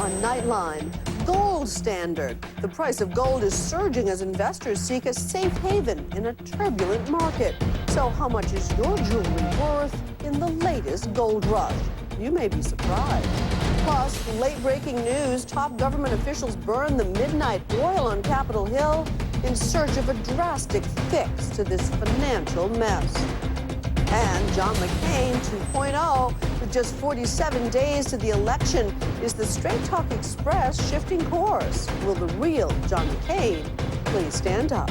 on Nightline. Gold standard. The price of gold is surging as investors seek a safe haven in a turbulent market. So how much is your jewelry worth in the latest gold rush? You may be surprised. Plus, late-breaking news, top government officials burn the midnight oil on Capitol Hill in search of a drastic fix to this financial mess. And John McCain 2.0, with just 47 days to the election, is the Straight Talk Express shifting course? Will the real John McCain please stand up?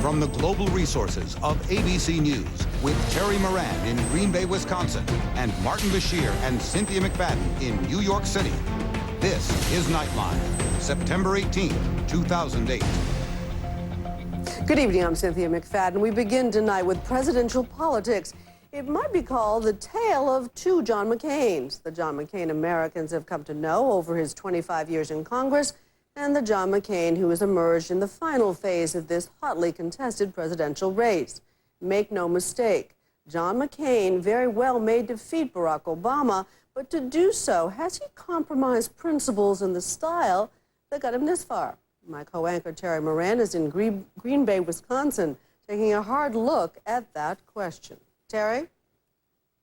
From the global resources of ABC News, with Terry Moran in Green Bay, Wisconsin, and Martin Bashir and Cynthia McFadden in New York City, this is Nightline, September 18, 2008. Good evening, I'm Cynthia McFadden. We begin tonight with presidential politics. It might be called the tale of two John McCains. The John McCain Americans have come to know over his 25 years in Congress, and the John McCain who has emerged in the final phase of this hotly contested presidential race. Make no mistake, John McCain very well may defeat Barack Obama, but to do so, has he compromised principles and the style that got him this far? My co-anchor Terry Moran is in Green Bay, Wisconsin, taking a hard look at that question. Terry?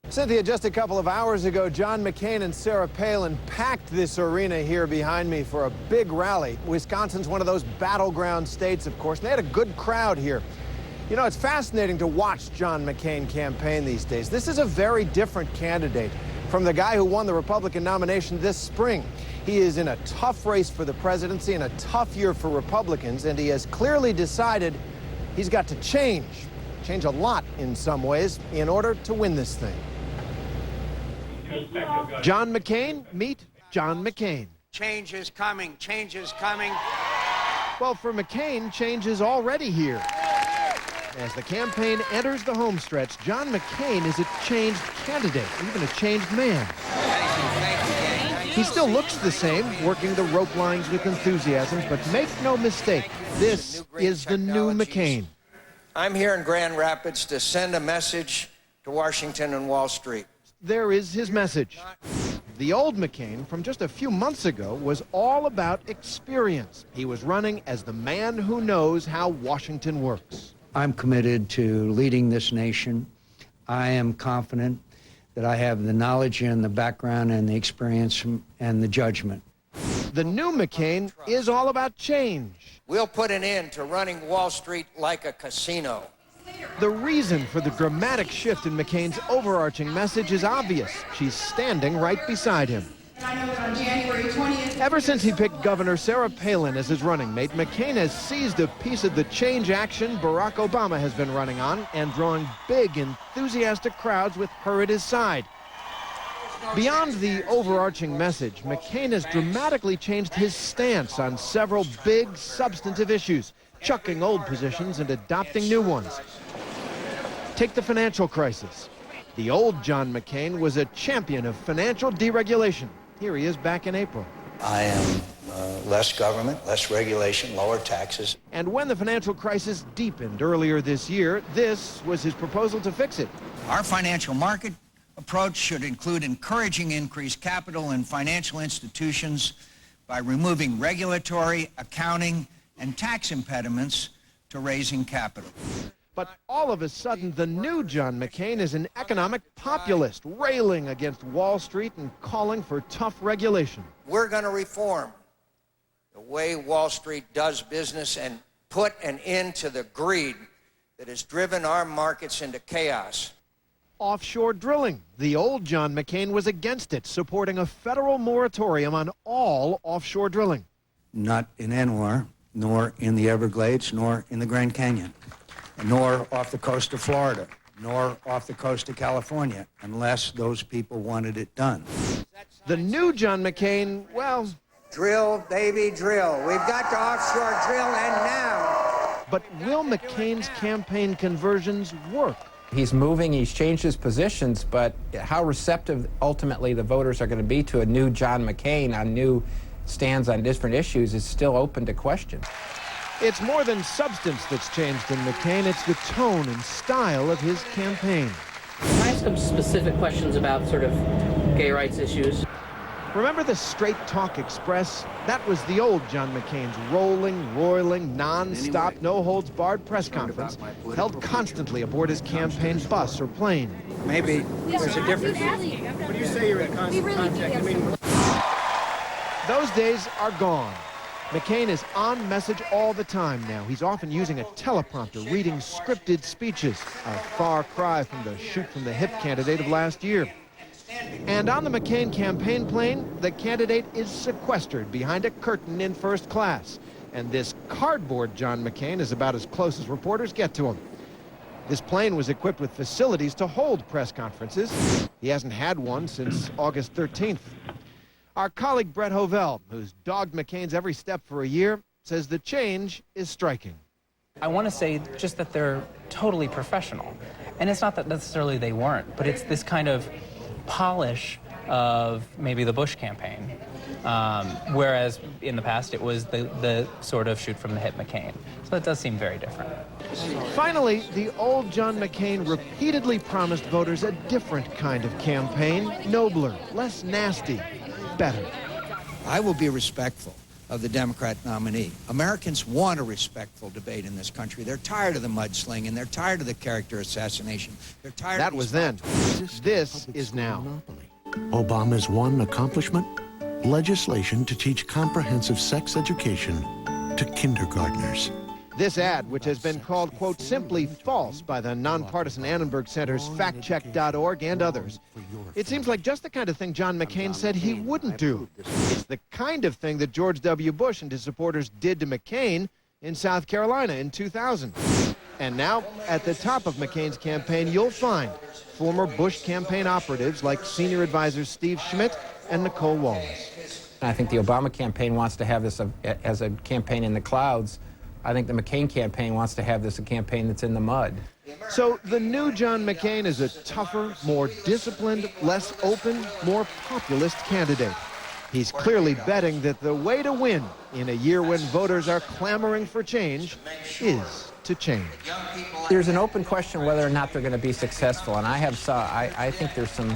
Cynthia, just a couple of hours ago, John McCain and Sarah Palin packed this arena here behind me for a big rally. Wisconsin's one of those battleground states, of course, and they had a good crowd here. You know, it's fascinating to watch John McCain campaign these days. This is a very different candidate from the guy who won the Republican nomination this spring. He is in a tough race for the presidency and a tough year for Republicans, and he has clearly decided he's got to change a lot in some ways, in order to win this thing. John McCain, meet John McCain. Change is coming, change is coming. Well, for McCain, change is already here. As the campaign enters the home stretch, John McCain is a changed candidate, even a changed man. Thank you. He still looks the same, working the rope lines with enthusiasm, but make no mistake, this is the new McCain. I'm here in Grand Rapids to send a message to Washington and Wall Street. There is his message. The old McCain from just a few months ago was all about experience. He was running as the man who knows how Washington works. I'm committed to leading this nation. I am confident that I have the knowledge and the background and the experience and the judgment. The new McCain is all about change. We'll put an end to running Wall Street like a casino. The reason for the dramatic shift in McCain's overarching message is obvious. She's standing right beside him. I know that on January 20th... Ever since he picked Governor Sarah Palin as his running mate, McCain has seized a piece of the change action Barack Obama has been running on and drawing big, enthusiastic crowds with her at his side. Beyond the overarching message, McCain has dramatically changed his stance on several big, substantive issues, chucking old positions and adopting new ones. Take the financial crisis. The old John McCain was a champion of financial deregulation. Here he is back in April. I am less government, less regulation, lower taxes. And when the financial crisis deepened earlier this year, this was his proposal to fix it. Our financial market approach should include encouraging increased capital in financial institutions by removing regulatory, accounting, and tax impediments to raising capital. But all of a sudden, the new John McCain is an economic populist, railing against Wall Street and calling for tough regulation. We're going to reform the way Wall Street does business and put an end to the greed that has driven our markets into chaos. Offshore drilling. The old John McCain was against it, supporting a federal moratorium on all offshore drilling. Not in Anwar, nor in the Everglades, nor in the Grand Canyon, nor off the coast of Florida, nor off the coast of California, unless those people wanted it done. The new John McCain, well... Drill, baby, drill. We've got to offshore drill, and now. But will McCain's campaign conversions work? He's moving, he's changed his positions, but how receptive ultimately the voters are going to be to a new John McCain on new stands on different issues is still open to question. It's more than substance that's changed in McCain, it's the tone and style of his campaign. Can I ask some specific questions about sort of gay rights issues? Remember the Straight Talk Express? That was the old John McCain's rolling, roiling, non-stop, no-holds-barred press conference held constantly aboard his campaign bus or plane. Maybe there's a difference. When you say you're in constant contact, you mean... Those days are gone. McCain is on message all the time now. He's often using a teleprompter, reading scripted speeches, a far cry from the shoot-from-the-hip candidate of last year. And on the McCain campaign plane, the candidate is sequestered behind a curtain in first class. And this cardboard John McCain is about as close as reporters get to him. This plane was equipped with facilities to hold press conferences. He hasn't had one since August 13th. Our colleague Brett Hovell, who's dogged McCain's every step for a year, says the change is striking. I want to say just that they're totally professional. And it's not that necessarily they weren't, but it's this kind of polish of maybe the Bush campaign, whereas in the past it was the sort of shoot-from-the-hip McCain. So it does seem very different. Finally, the old John McCain repeatedly promised voters a different kind of campaign, nobler, less nasty, better. I will be respectful of the Democrat nominee. Americans want a respectful debate in this country. They're tired of the mudslinging. They're tired of the character assassination. They're tired That of was then. This is now. Obama's one accomplishment? Legislation to teach comprehensive sex education to kindergartners. This ad, which has been called, quote, simply false by the nonpartisan Annenberg Center's factcheck.org and others. It seems like just the kind of thing John McCain said he wouldn't do. It's the kind of thing that George W. Bush and his supporters did to McCain in South Carolina in 2000. And now, at the top of McCain's campaign, you'll find former Bush campaign operatives like senior advisors Steve Schmidt and Nicole Wallace. I think the Obama campaign wants to have this as a campaign in the clouds. I think the McCain campaign wants to have this a campaign that's in the mud. So the new John McCain is a tougher, more disciplined, less open, more populist candidate. He's clearly betting that the way to win in a year when voters are clamoring for change is to change. There's an open question whether or not they're going to be successful, and I think there's some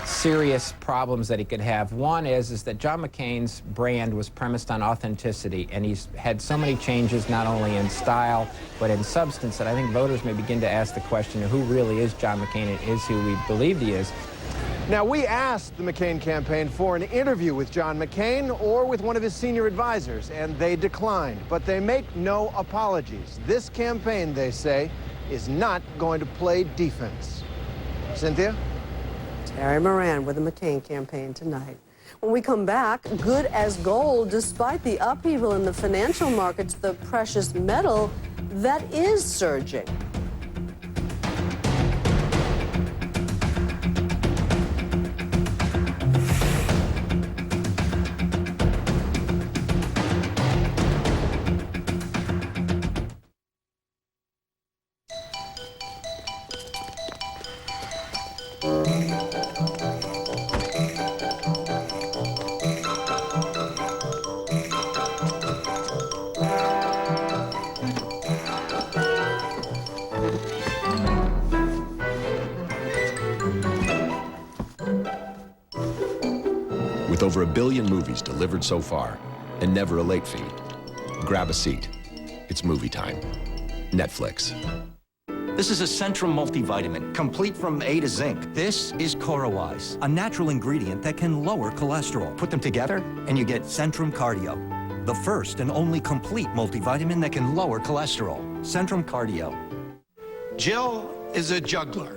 serious problems that he could have. One is that John McCain's brand was premised on authenticity, and he's had so many changes not only in style but in substance that I think voters may begin to ask the question of who really is John McCain and is who we believe he is. Now, we asked the McCain campaign for an interview with John McCain or with one of his senior advisors, and they declined. But they make no apologies. This campaign, they say, is not going to play defense. Cynthia? Terry Moran with the McCain campaign tonight. When we come back, good as gold, despite the upheaval in the financial markets, the precious metal that is surging. With over 1 billion movies delivered so far, and never a late fee, grab a seat. It's movie time. Netflix. This is a Centrum multivitamin, complete from A to zinc. This is Corowise, a natural ingredient that can lower cholesterol. Put them together, and you get Centrum Cardio, the first and only complete multivitamin that can lower cholesterol. Centrum Cardio. Jill is a juggler.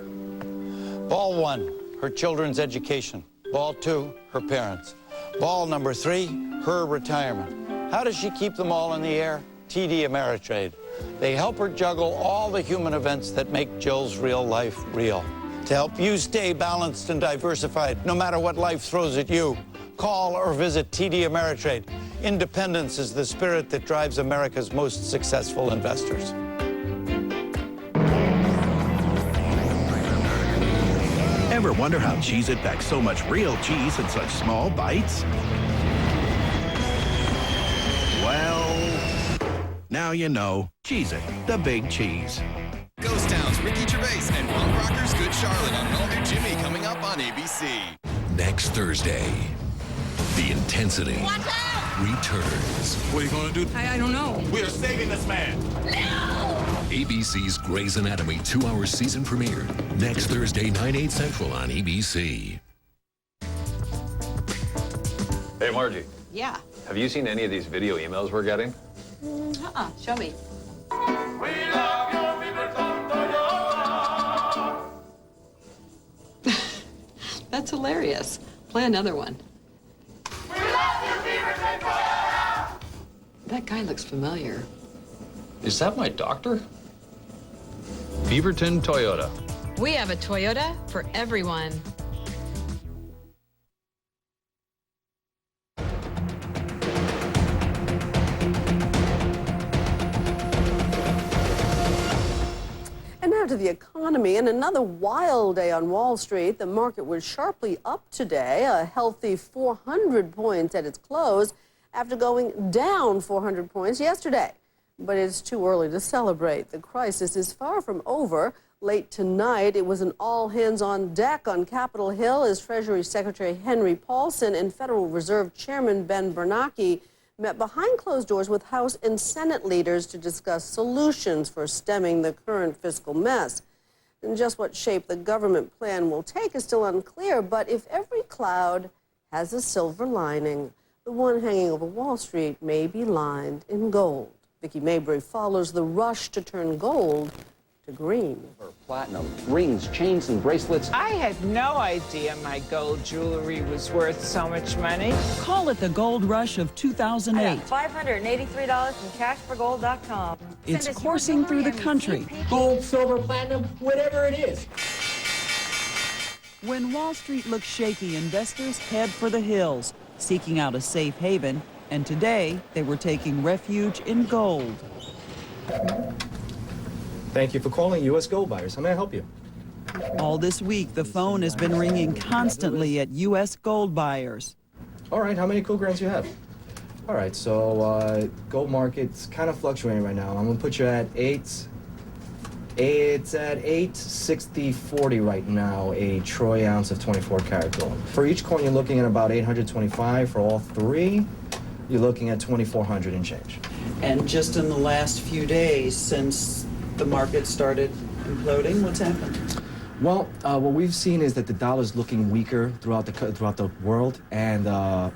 Ball 1, her children's education. Ball 2, her parents. Ball number 3, her retirement. How does she keep them all in the air? TD Ameritrade. They help her juggle all the human events that make Jill's real life real. To help you stay balanced and diversified, no matter what life throws at you, call or visit TD Ameritrade. Independence is the spirit that drives America's most successful investors. Ever wonder how Cheez-It packs so much real cheese in such small bites? Well, now you know. Cheez-It, the big cheese. Ghost Town's Ricky Gervais and Punk Rockers Good Charlotte on All New Jimmy coming up on ABC. Next Thursday. The intensity returns. What are you going to do? I don't know. We are saving this man. ABC's Grey's Anatomy 2-hour season premiere next Thursday, 9/8 Central on ABC. Hey, Margie, Yeah. have you seen any of these video emails we're getting? Show me. That's hilarious. Play another one. That guy looks familiar. Is that my doctor? Beaverton Toyota. We have a Toyota for everyone. And now to the economy. In another wild day on Wall Street, the market was sharply up today, a healthy 400 points at its close after going down 400 points yesterday. But it's too early to celebrate. The crisis is far from over. Late tonight, it was an all-hands-on-deck on Capitol Hill as Treasury Secretary Henry Paulson and Federal Reserve Chairman Ben Bernanke met behind closed doors with House and Senate leaders to discuss solutions for stemming the current fiscal mess. And just what shape the government plan will take is still unclear, but if every cloud has a silver lining, the one hanging over Wall Street may be lined in gold. Vicki Mabry follows the rush to turn gold to green. Platinum, rings, chains, and bracelets. I had no idea my gold jewelry was worth so much money. Call it the gold rush of 2008. $583 from cashforgold.com. It's coursing through the country. Gold, silver, platinum, whatever it is. When Wall Street looks shaky, investors head for the hills, seeking out a safe haven, and today they were taking refuge in gold. Thank you for calling U.S. Gold Buyers. How may I help you? All this week, the phone has been ringing constantly at U.S. Gold Buyers. All right, how many kilograms do you have? All right, so gold market's kind of fluctuating right now. I'm gonna put you at 8. It's at 860.40 right now, a troy ounce of 24 karat gold. For each coin, you're looking at about 825. For all three, you're looking at 2,400 and change. And just in the last few days since the market started imploding, what's happened? Well, what we've seen is that the dollar's looking weaker throughout the world, and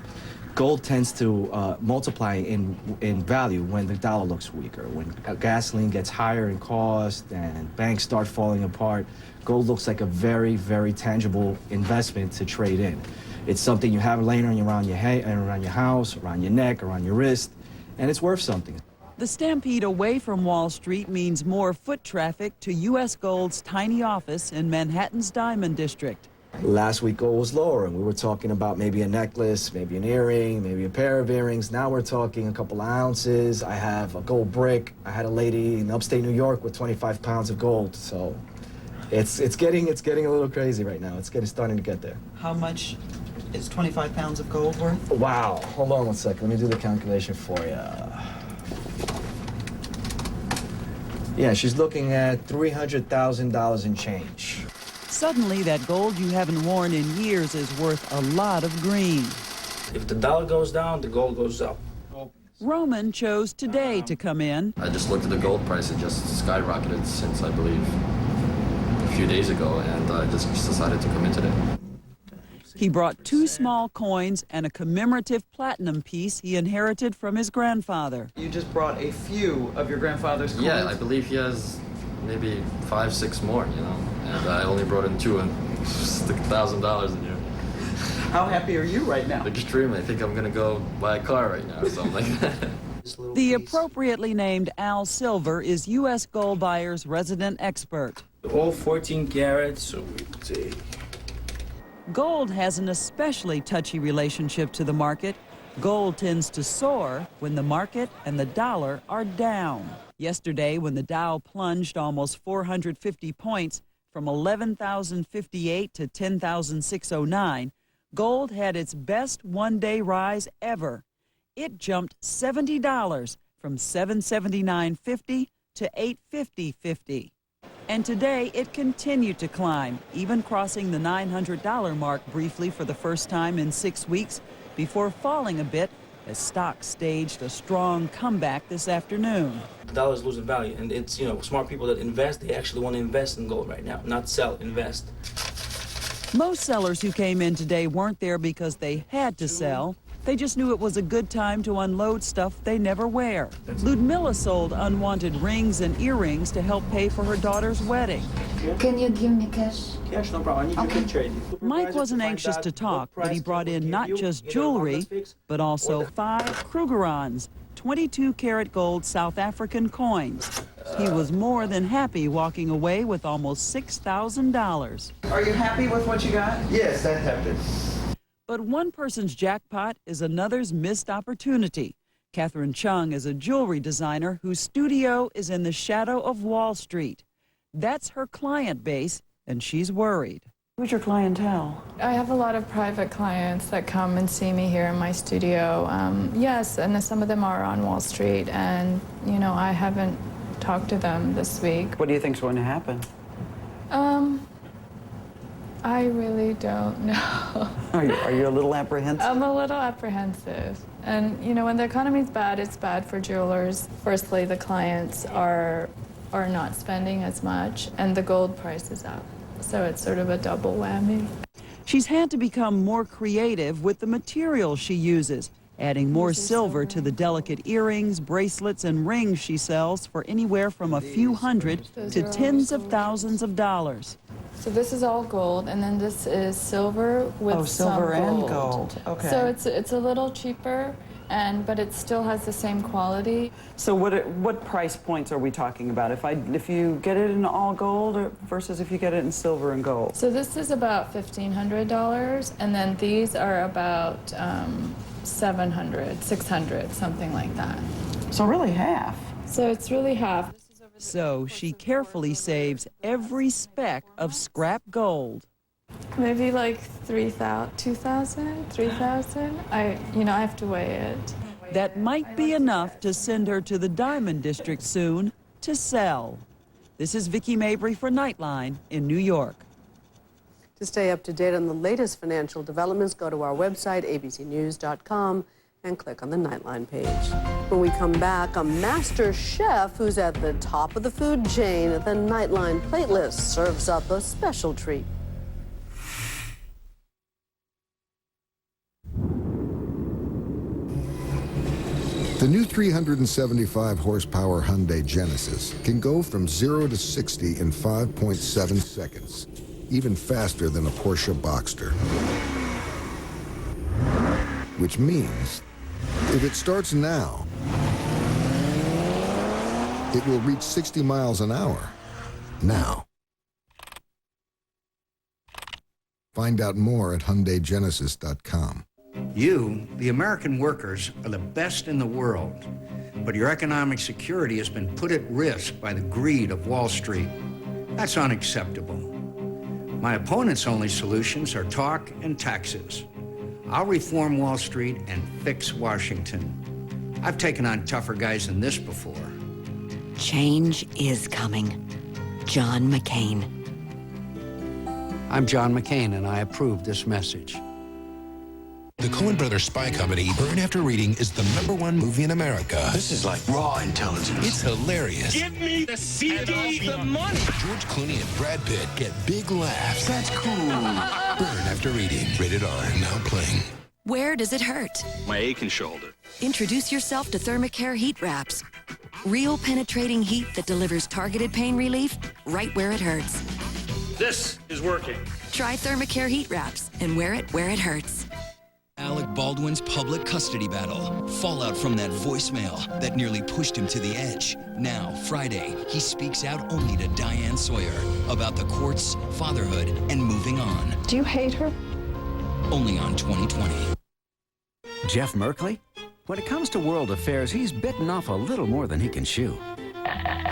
gold tends to multiply in value when the dollar looks weaker. When gasoline gets higher in cost and banks start falling apart, gold looks like a very, very tangible investment to trade in. It's something you have laying around your house, around your neck, around your wrist, and it's worth something. The stampede away from Wall Street means more foot traffic to U.S. Gold's tiny office in Manhattan's Diamond District. Last week gold was lower, and we were talking about maybe a necklace, maybe an earring, maybe a pair of earrings. Now we're talking a couple of ounces. I have a gold brick. I had a lady in upstate New York with 25 pounds of gold. So it's getting a little crazy right now. It's starting to get there. How much is 25 pounds of gold worth? Wow. Hold on one second. Let me do the calculation for you. Yeah, she's looking at $300,000 in change. Suddenly, that gold you haven't worn in years is worth a lot of green. If the dollar goes down, the gold goes up. Roman chose today to come in. I just looked at the gold price. It just skyrocketed since, I believe, a few days ago, and I just decided to come in today. He brought 2 small coins and a commemorative platinum piece he inherited from his grandfather. You just brought a few of your grandfather's coins? Yeah, I believe he has maybe 5, 6 more, you know, and I only brought in 2 and stick $1,000 in here. How happy are you right now? Extremely. I think I'm gonna go buy a car right now or something like that. The appropriately named Al Silver is U.S. Gold Buyers' resident expert. All 14 carats, so we take. Gold has an especially touchy relationship to the market. Gold tends to soar when the market and the dollar are down. Yesterday, when the Dow plunged almost 450 points from 11,058 to 10,609, gold had its best one-day rise ever. It jumped $70 from $779.50 to $850.50. And today it continued to climb, even crossing the $900 mark briefly for the first time in 6 weeks before falling a bit as stocks staged a strong comeback this afternoon. The dollar is losing value, and it's, you know, smart people that invest, they actually want to invest in gold right now, not sell, invest. Most sellers who came in today weren't there because they had to sell. They just knew it was a good time to unload stuff they never wear. Ludmilla sold unwanted rings and earrings to help pay for her daughter's wedding. Can you give me cash? Cash, no problem. I need you to trade. Mike wasn't anxious to talk, but he brought in not just jewelry, but also 5 Krugerrands, 22-karat gold South African coins. He was more than happy walking away with almost $6,000. Are you happy with what you got? Yes, I'm happy. But one person's jackpot is another's missed opportunity. Catherine Chung is a jewelry designer whose studio is in the shadow of Wall Street. That's her client base, and she's worried. Who's your clientele? I have a lot of private clients that come and see me here in my studio. Yes, and some of them are on Wall Street, and, you know, I haven't talked to them this week. What do you think's going to happen? I really don't know. Are you a little apprehensive? I'm a little apprehensive. And, you know, when the economy's bad, it's bad for jewelers. Firstly, the clients are not spending as much, and the gold price is up. So it's sort of a double whammy. She's had to become more creative with the materials she uses, adding more silver to the delicate earrings, bracelets, and rings she sells for anywhere from a few hundred to tens of thousands of dollars. So this is all gold, and then this is silver with silver some and gold. Okay. So it's a little cheaper, but it still has the same quality. So what price points are we talking about? If you get it in all gold versus if you get it in silver and gold? So this is about $1,500, and then these are about $700, $600, something like that. So really half. So it's really half. So she carefully saves every speck of scrap gold. Maybe like 3,000, 2,000, 3,000. I have to weigh it. That might be enough to send her to the Diamond District soon to sell. This is Vicki Mabry for Nightline in New York. To stay up to date on the latest financial developments, go to our website, abcnews.com, and click on the Nightline page. When we come back, a master chef who's at the top of the food chain at the Nightline plate list serves up a special treat. The new 375 horsepower Hyundai Genesis can go from 0 to 60 in 5.7 seconds, even faster than a Porsche Boxster. Which means, if it starts now, it will reach 60 miles an hour now. Find out more at HyundaiGenesis.com. You, the American workers, are the best in the world, but your economic security has been put at risk by the greed of Wall Street. That's unacceptable. My opponent's only solutions are talk and taxes. I'll reform Wall Street and fix Washington. I've taken on tougher guys than this before. Change is coming. John McCain. I'm John McCain, and I approve this message. The Coen Brothers spy comedy, Burn After Reading, is the #1 movie in America. This is like raw intelligence. It's hilarious. Give me the CD, the money. George Clooney and Brad Pitt get big laughs. That's cool. Burn After Reading, rated R, now playing. Where does it hurt? My aching shoulder. Introduce yourself to Thermacare Heat Wraps. Real penetrating heat that delivers targeted pain relief right where it hurts. This is working. Try Thermacare Heat Wraps and wear it where it hurts. Alec Baldwin's public custody battle. Fallout from that voicemail that nearly pushed him to the edge. Now, Friday, he speaks out only to Diane Sawyer about the courts, fatherhood, and moving on. Do you hate her? Only on 2020. Jeff Merkley? When it comes to world affairs, he's bitten off a little more than he can chew.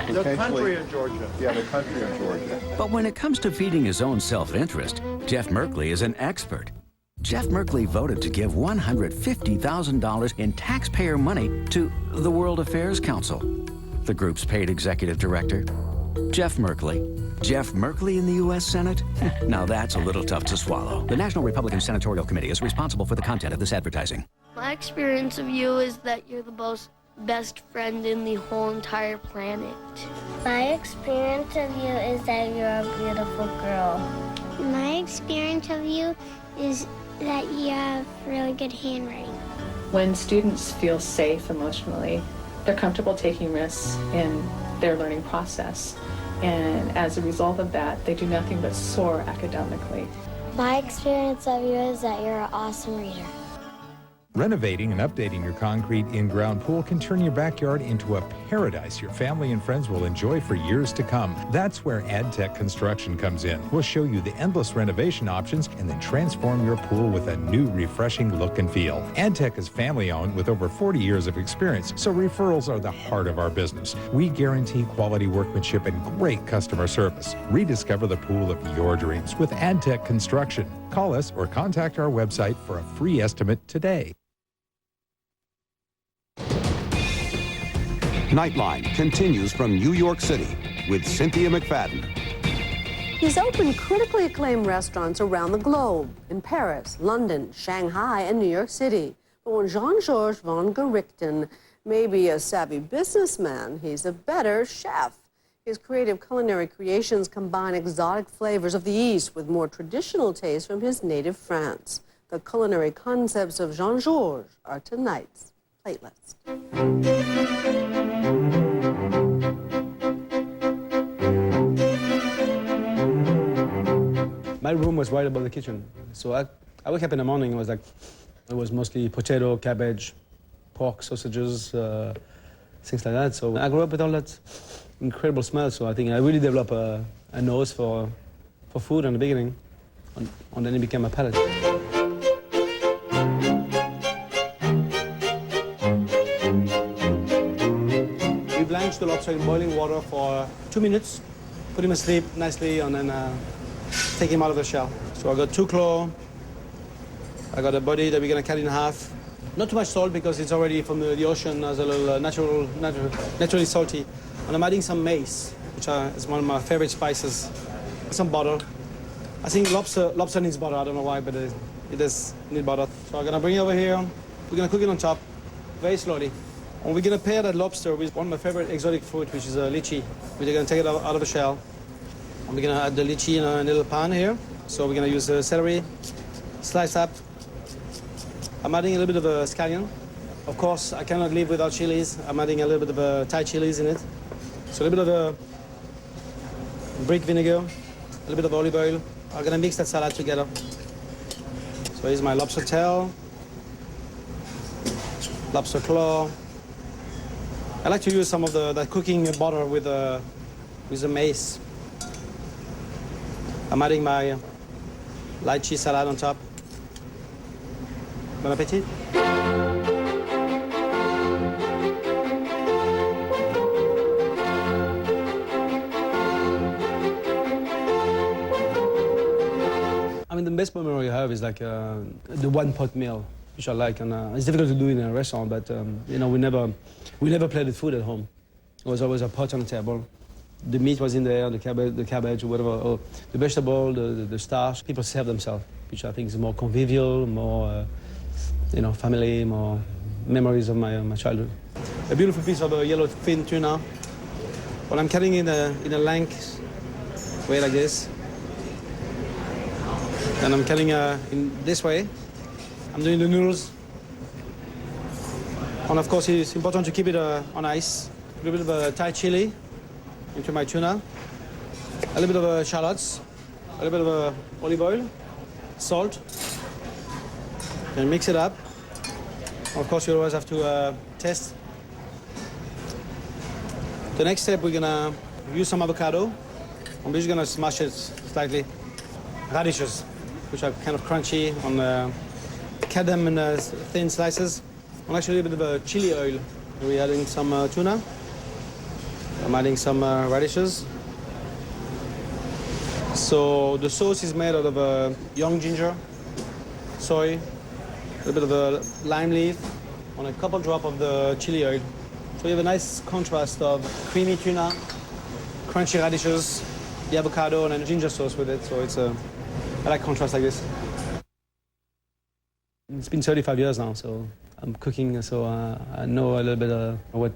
The country of Georgia. Yeah, the country of Georgia. But when it comes to feeding his own self-interest, Jeff Merkley is an expert. Jeff Merkley voted to give $150,000 in taxpayer money to the World Affairs Council, the group's paid executive director. Jeff Merkley. Jeff Merkley in the U.S. Senate? Now that's a little tough to swallow. The National Republican Senatorial Committee is responsible for the content of this advertising. My experience of you is that you're the best friend in the whole entire planet. My experience of you is that you're a beautiful girl. My experience of you is that you have really good handwriting. When students feel safe emotionally, they're comfortable taking risks in their learning process. And as a result of that, they do nothing but soar academically. My experience of you is that you're an awesome reader. Renovating and updating your concrete in-ground pool can turn your backyard into a paradise your family and friends will enjoy for years to come. That's where AdTech Construction comes in. We'll show you the endless renovation options and then transform your pool with a new, refreshing look and feel. AdTech is family-owned with over 40 years of experience, so referrals are the heart of our business. We guarantee quality workmanship and great customer service. Rediscover the pool of your dreams with AdTech Construction. Call us or contact our website for a free estimate today. Nightline continues from New York City with Cynthia McFadden. He's opened critically acclaimed restaurants around the globe, in Paris, London, Shanghai, and New York City. But when Jean-Georges von Gerichten may be a savvy businessman, he's a better chef. His creative culinary creations combine exotic flavors of the East with more traditional tastes from his native France. The culinary concepts of Jean-Georges are tonight's plate list. My room was right above the kitchen. So I wake up in the morning, it was mostly potato, cabbage, pork, sausages, things like that. So I grew up with all that incredible smell. So I think I really developed a nose for food in the beginning, and then it became a palate. We blanch the lobster in boiling water for 2 minutes, put him asleep nicely, and then take him out of the shell. So I got 2 claws. I got a body that we're gonna cut in half. Not too much salt because it's already from the ocean as a little naturally salty. And I'm adding some mace, which is one of my favorite spices. Some butter. I think lobster needs butter. I don't know why, but it does need butter. So I'm gonna bring it over here. We're gonna cook it on top, very slowly. And we're gonna pair that lobster with one of my favorite exotic fruit, which is lychee. We're gonna take it out of the shell. And we're gonna add the lychee in a little pan here. So we're gonna use the celery, sliced up. I'm adding a little bit of scallion. Of course, I cannot live without chilies. I'm adding a little bit of Thai chilies in it. So a little bit of brick vinegar, a little bit of olive oil. I'm gonna mix that salad together. So here's my lobster tail, lobster claw. I like to use some of that cooking butter with the mace. I'm adding my lychee salad on top. Bon appetit. I mean, the best memory I have is like the one-pot meal, which I like, and it's difficult to do in a restaurant. But you know, we never plated food at home. It was always a pot on the table. The meat was in there, the cabbage, whatever, or the vegetable, the starch. People serve themselves, which I think is more convivial, more you know, family, more memories of my childhood. A beautiful piece of yellowfin tuna. Well, I'm cutting in a length way like this. And I'm cutting in this way. I'm doing the noodles. And of course, it's important to keep it on ice. A little bit of Thai chili into my tuna. A little bit of shallots. A little bit of olive oil. Salt. And mix it up. Of course, you always have to test. The next step, we're gonna use some avocado. I'm just gonna smash it slightly. Radishes, which are kind of crunchy. Cut them in thin slices. And actually a bit of chili oil. We're adding some tuna. I'm adding some radishes. So the sauce is made out of young ginger, soy, a little bit of lime leaf, and a couple drops of the chili oil. So you have a nice contrast of creamy tuna, crunchy radishes, the avocado, and then ginger sauce with it. So it's I like contrast like this. It's been 35 years now, so I'm cooking, so I know a little bit what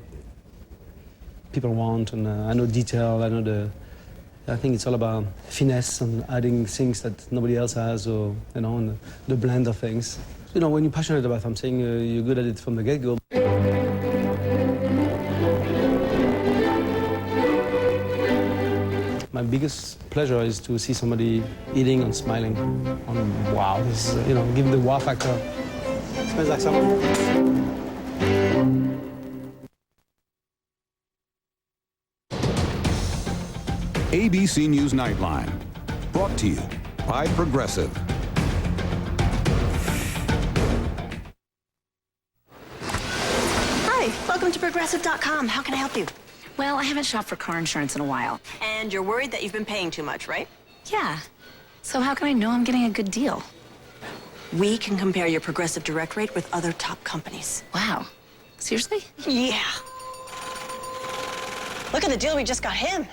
people want, and I know detail. I think it's all about finesse and adding things that nobody else has, or and the blend of things. When you're passionate about something, you're good at it from the get-go. My biggest pleasure is to see somebody eating and smiling. Wow, this is, give the wow factor. It smells like someone. ABC News Nightline, brought to you by Progressive. Hi, welcome to Progressive.com. How can I help you? Well, I haven't shopped for car insurance in a while. And you're worried that you've been paying too much, right? Yeah. So how can I know I'm getting a good deal? We can compare your Progressive Direct rate with other top companies. Wow. Seriously? Yeah. Look at the deal we just got him.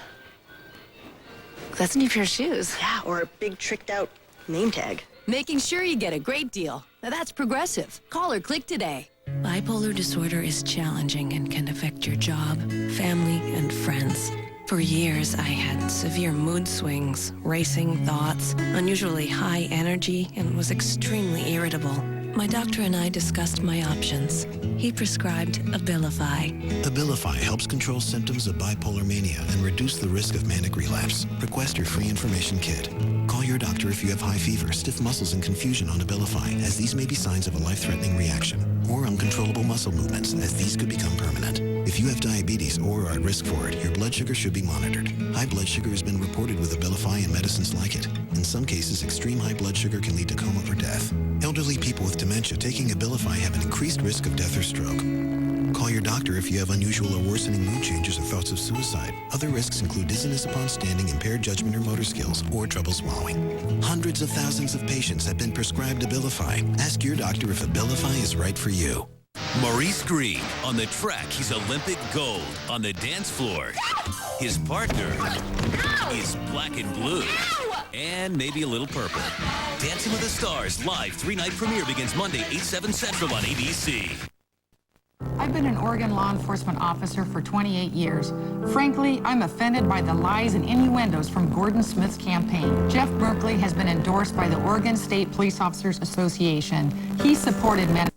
That's a new pair of shoes. Yeah, or a big tricked out name tag. Making sure you get a great deal. Now that's Progressive. Call or click today. Bipolar disorder is challenging and can affect your job, family, and friends. For years, I had severe mood swings, racing thoughts, unusually high energy, and was extremely irritable. My doctor and I discussed my options. He prescribed Abilify. Abilify helps control symptoms of bipolar mania and reduce the risk of manic relapse. Request your free information kit. Call your doctor if you have high fever, stiff muscles, and confusion on Abilify, as these may be signs of a life-threatening reaction, or uncontrollable muscle movements, as these could become permanent. If you have diabetes or are at risk for it, your blood sugar should be monitored. High blood sugar has been reported with Abilify and medicines like it. In some cases, extreme high blood sugar can lead to coma or death. Elderly people with dementia taking Abilify have an increased risk of death or stroke. Call your doctor if you have unusual or worsening mood changes or thoughts of suicide. Other risks include dizziness upon standing, impaired judgment or motor skills, or trouble swallowing. Hundreds of thousands of patients have been prescribed Abilify. Ask your doctor if Abilify is right for you. Maurice Green. On the track, he's Olympic gold. On the dance floor, his partner is black and blue. And maybe a little purple. Dancing with the Stars live 3-night premiere begins Monday, 8/7 Central on ABC. I've been an Oregon law enforcement officer for 28 years. Frankly, I'm offended by the lies and innuendos from Gordon Smith's campaign. Jeff Merkley has been endorsed by the Oregon State Police Officers Association. He supported men